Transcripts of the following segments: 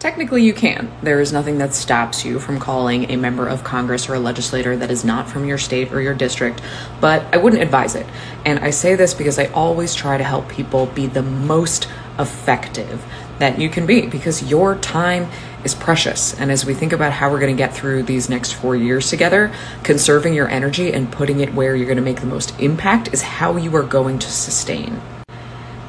Technically, you can. There is nothing that stops you from calling a member of Congress or a legislator that is not from your state or your district, but I wouldn't advise it. And I say this because I always try to help people be the most effective that you can be, because your time is precious. And as we think about how we're going to get through these next 4 years together, conserving your energy and putting it where you're going to make the most impact is how you are going to sustain.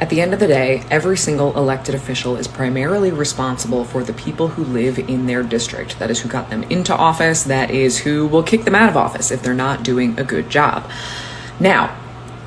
At the end of the day, every single elected official is primarily responsible for the people who live in their district. That is who got them into office. That is who will kick them out of office if they're not doing a good job. Now,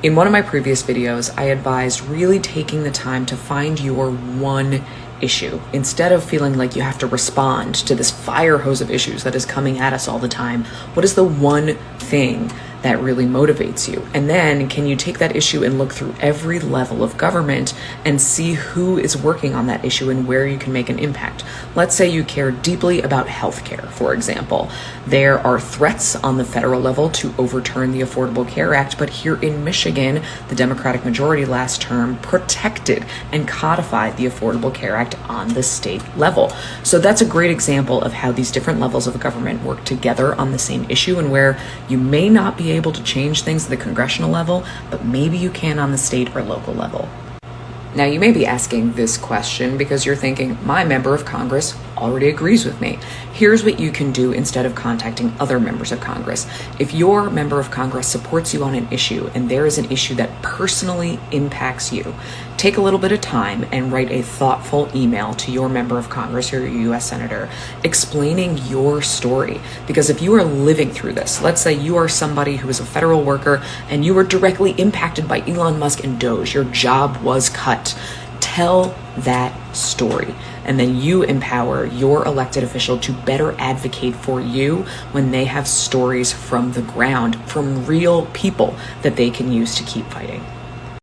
in one of my previous videos, I advised really taking the time to find your one issue instead of feeling like you have to respond to this fire hose of issues that is coming at us all the time. What is the one thing that really motivates you? And then can you take that issue and look through every level of government and see who is working on that issue and where you can make an impact? Let's say you care deeply about healthcare, for example. There are threats on the federal level to overturn the Affordable Care Act, but here in Michigan, the Democratic majority last term protected and codified the Affordable Care Act on the state level. So that's a great example of how these different levels of government work together on the same issue, and where you may not be able to change things at the congressional level, but maybe you can on the state or local level. Now, you may be asking this question because you're thinking, my member of Congress already agrees with me. Here's what you can do instead of contacting other members of Congress. If your member of Congress supports you on an issue and there is an issue that personally impacts you, take a little bit of time and write a thoughtful email to your member of Congress or your US Senator explaining your story. Because if you are living through this, let's say you are somebody who is a federal worker and you were directly impacted by Elon Musk and Doge, your job was cut. Tell that story, and then you empower your elected official to better advocate for you when they have stories from the ground, from real people that they can use to keep fighting.